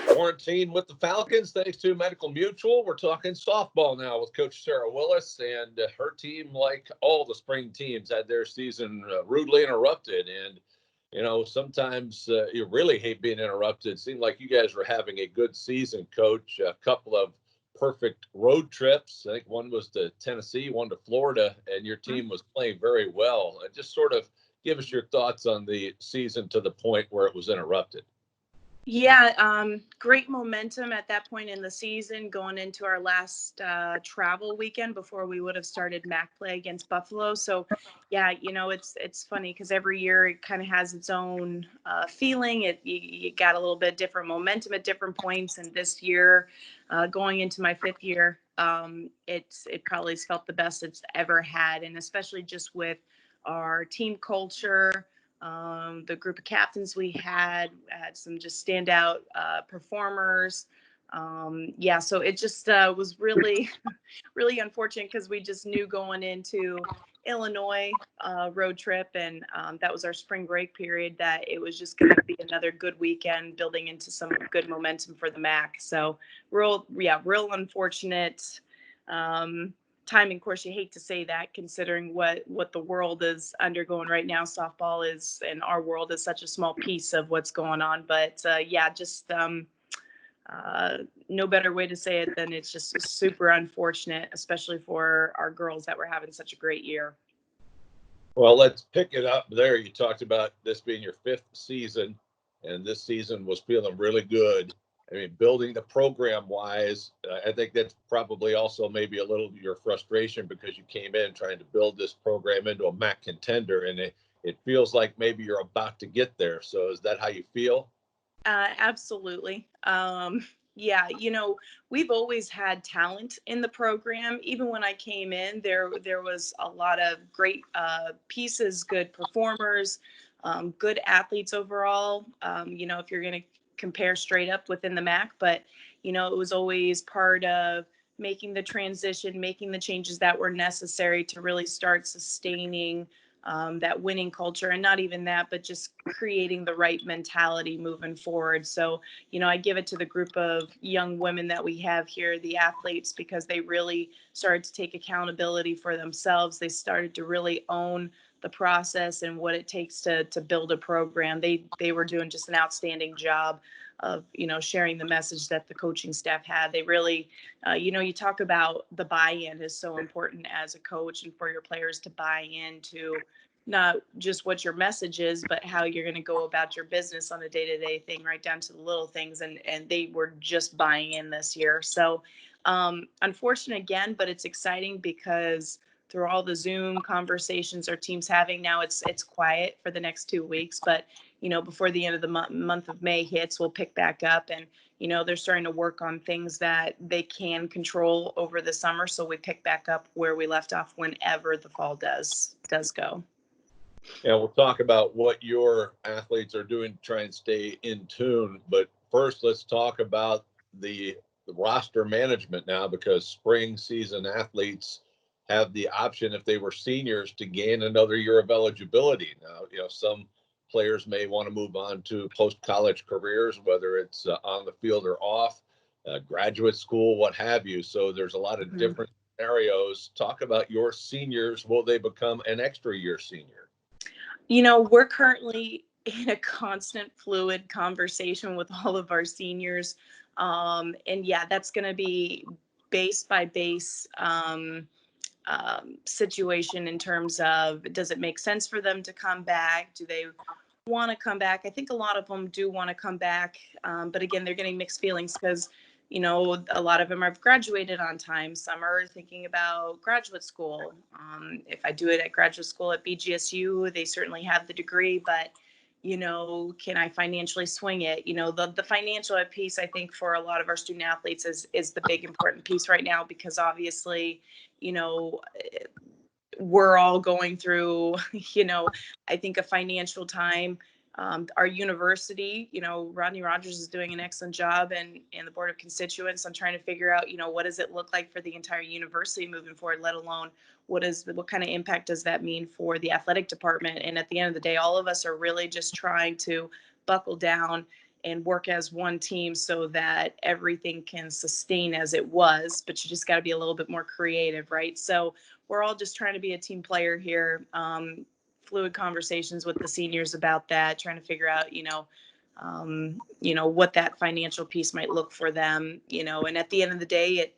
Quarantine with the Falcons, thanks to Medical Mutual. We're talking softball now with Coach Sarah Willis, and her team, like all the spring teams, had their season rudely interrupted. And, sometimes you really hate being interrupted. It seemed like you guys were having a good season, Coach. A couple of perfect road trips. I think one was to Tennessee, one to Florida, and your team was playing very well. Just sort of give us your thoughts on the season to the point where it was interrupted. Yeah, great momentum at that point in the season, going into our last travel weekend before we would have started MAC play against Buffalo. So, yeah, it's funny because every year it kind of has its own feeling. You got a little bit different momentum at different points, and this year, going into my fifth year, it probably has felt the best it's ever had, and especially just with our team culture. The group of captains we had some just standout performers. So it just was really, really unfortunate because we just knew going into Illinois road trip, and that was our spring break period, that it was just going to be another good weekend building into some good momentum for the MAC. So real unfortunate. Timing. Of course, you hate to say that considering what the world is undergoing right now. Softball is, in our world, is such a small piece of what's going on. But no better way to say it than it's just super unfortunate, especially for our girls that were having such a great year. Well, let's pick it up there. You talked about this being your fifth season, and this season was feeling really good. I mean, building the program wise, I think that's probably also maybe a little your frustration because you came in trying to build this program into a MAC contender, and it feels like maybe you're about to get there. So is that how you feel? Absolutely. We've always had talent in the program. Even when I came in, there was a lot of great pieces, good performers, good athletes overall. If you're going to compare straight up within the MAC, but it was always part of making the transition, making the changes that were necessary to really start sustaining that winning culture, and not even that, but just creating the right mentality moving forward. So, I give it to the group of young women that we have here, the athletes, because they really started to take accountability for themselves. They started to really own the process and what it takes to build a program. They were doing just an outstanding job of, sharing the message that the coaching staff had. They really, you talk about the buy-in is so important as a coach, and for your players to buy into not just what your message is, but how you're going to go about your business on a day-to-day thing, right down to the little things. And they were just buying in this year. So unfortunate again, but it's exciting because through all the Zoom conversations our team's having now, it's quiet for the next 2 weeks, but before the end of the month of May hits, we'll pick back up, and they're starting to work on things that they can control over the summer, so we pick back up where we left off whenever the fall does go. Yeah, we'll talk about what your athletes are doing to try and stay in tune, but first let's talk about the roster management now, because spring season athletes have the option, if they were seniors, to gain another year of eligibility. Now, some players may want to move on to post-college careers, whether it's on the field or off, graduate school, what have you. So there's a lot of different scenarios. Talk about your seniors. Will they become an extra year senior? We're currently in a constant fluid conversation with all of our seniors. That's going to be base by base situation in terms of, does it make sense for them to come back? Do they want to come back? I think a lot of them do want to come back. But again, they're getting mixed feelings because, a lot of them have graduated on time. Some are thinking about graduate school. If I do it at graduate school at BGSU, they certainly have the degree, but can I financially swing it? The financial piece, I think, for a lot of our student athletes is the big important piece right now, because obviously, we're all going through, I think, a financial time. Our university, Rodney Rogers is doing an excellent job, and the Board of Constituents on trying to figure out, what does it look like for the entire university moving forward, let alone what kind of impact does that mean for the athletic department? And at the end of the day, all of us are really just trying to buckle down and work as one team so that everything can sustain as it was, but you just got to be a little bit more creative, right? So we're all just trying to be a team player here. Fluid conversations with the seniors about that, trying to figure out, what that financial piece might look for them, and at the end of the day,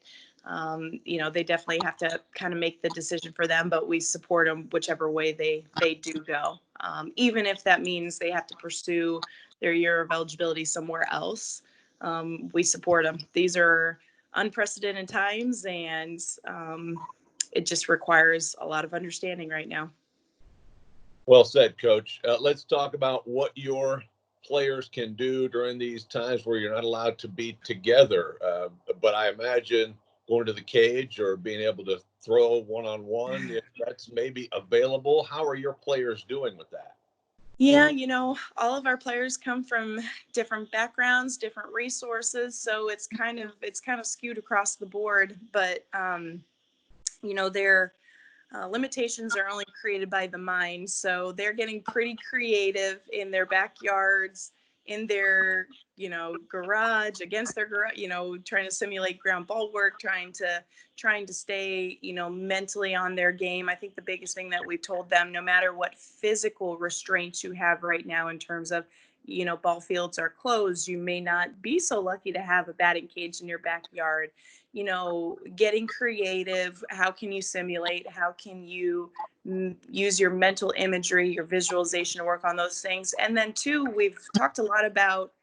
they definitely have to kind of make the decision for them, but we support them whichever way they do go. Even if that means they have to pursue their year of eligibility somewhere else, we support them. These are unprecedented times, and it just requires a lot of understanding right now. Well said, Coach. Let's talk about what your players can do during these times where you're not allowed to be together. But I imagine going to the cage or being able to throw one-on-one, if that's maybe available. How are your players doing with that? Yeah, all of our players come from different backgrounds, different resources, so it's kind of skewed across the board. But their limitations are only created by the mind, so they're getting pretty creative in their backyards, in their garage, against their garage, trying to simulate ground ball work, trying to stay mentally on their game. I think the biggest thing that we've told them, no matter what physical restraints you have right now in terms of ball fields are closed, you may not be so lucky to have a batting cage in your backyard. Getting creative. How can you simulate? How can you use your mental imagery, your visualization to work on those things? And then two, we've talked a lot about,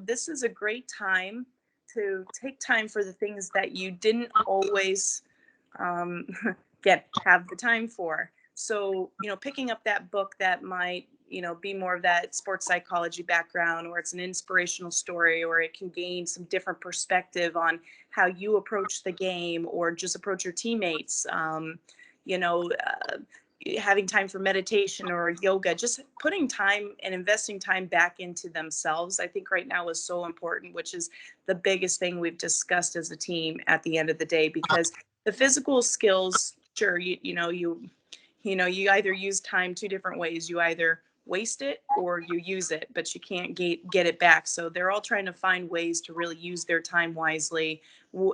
this is a great time to take time for the things that you didn't always um, have the time for. So, picking up that book that might, be more of that sports psychology background, or it's an inspirational story, or it can gain some different perspective on how you approach the game or just approach your teammates. You know, uh, Having time for meditation or yoga, just putting time and investing time back into themselves, I think right now is so important, which is the biggest thing we've discussed as a team at the end of the day, because the physical skills, sure, you either use time two different ways. You either waste it or you use it, but you can't get it back. So they're all trying to find ways to really use their time wisely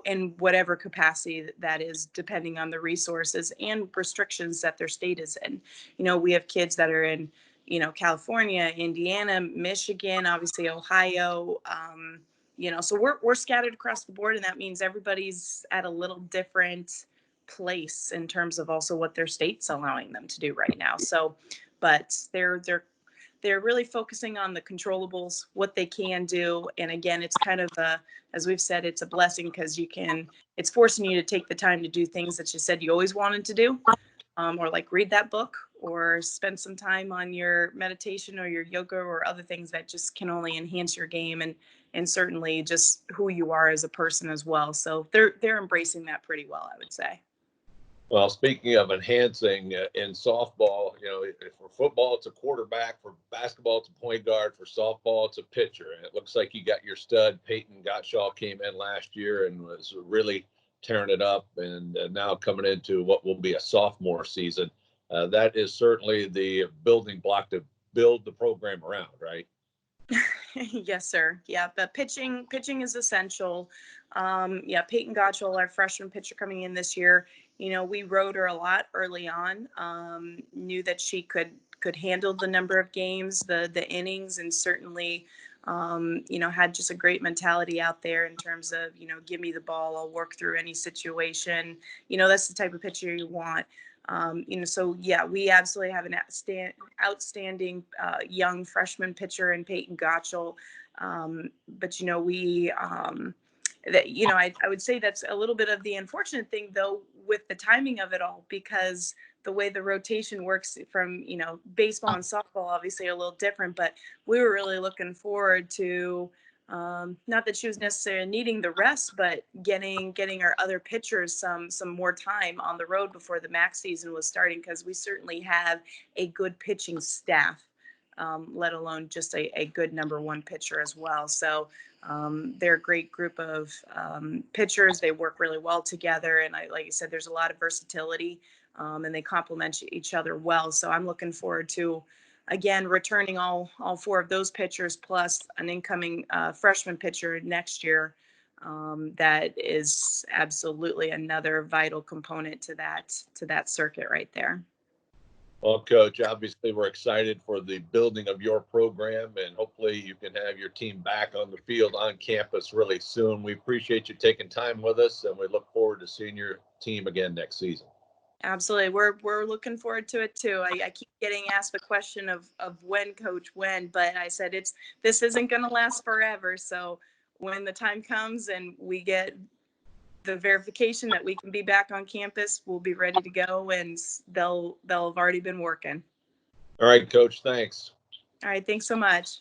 in whatever capacity that is, depending on the resources and restrictions that their state is in. We have kids that are in, California, Indiana, Michigan, obviously Ohio. So we're scattered across the board, and that means everybody's at a little different place in terms of also what their state's allowing them to do right now. So, but they're really focusing on the controllables, what they can do. And again, it's kind of as we've said, it's a blessing, because it's forcing you to take the time to do things that you said you always wanted to do, or like read that book, or spend some time on your meditation or your yoga or other things that just can only enhance your game, and certainly just who you are as a person as well. So they're embracing that pretty well, I would say. Well, speaking of enhancing in softball, for football, it's a quarterback. For basketball, it's a point guard. For softball, it's a pitcher. And it looks like you got your stud. Peyton Gottschall came in last year and was really tearing it up. And now coming into what will be a sophomore season. That is certainly the building block to build the program around, right? Yes, sir. Yeah, but pitching is essential. Yeah, Peyton Gottschall, our freshman pitcher coming in this year, we rode her a lot early on. Knew that she could handle the number of games, the innings, and certainly, had just a great mentality out there in terms of, give me the ball, I'll work through any situation. That's the type of pitcher you want. So yeah, we absolutely have an outstanding young freshman pitcher in Peyton Gottschall. But I would say that's a little bit of the unfortunate thing, though, with the timing of it all, because the way the rotation works from, baseball and softball obviously are a little different, but we were really looking forward to, not that she was necessarily needing the rest, but getting our other pitchers some more time on the road before the MAC season was starting, because we certainly have a good pitching staff. let alone just a good number one pitcher as well. So they're a great group of pitchers. They work really well together. And like I said, there's a lot of versatility and they complement each other well. So I'm looking forward to, again, returning all four of those pitchers plus an incoming freshman pitcher next year. That is absolutely another vital component to that circuit right there. Well, Coach, obviously we're excited for the building of your program, and hopefully you can have your team back on the field on campus really soon. We appreciate you taking time with us, and we look forward to seeing your team again next season. Absolutely. We're looking forward to it too. I keep getting asked the question of when, Coach, when, but I said this isn't going to last forever. So when the time comes and we get the verification that we can be back on campus, we'll be ready to go, and they'll have already been working. All right, Coach, thanks. All right. Thanks so much.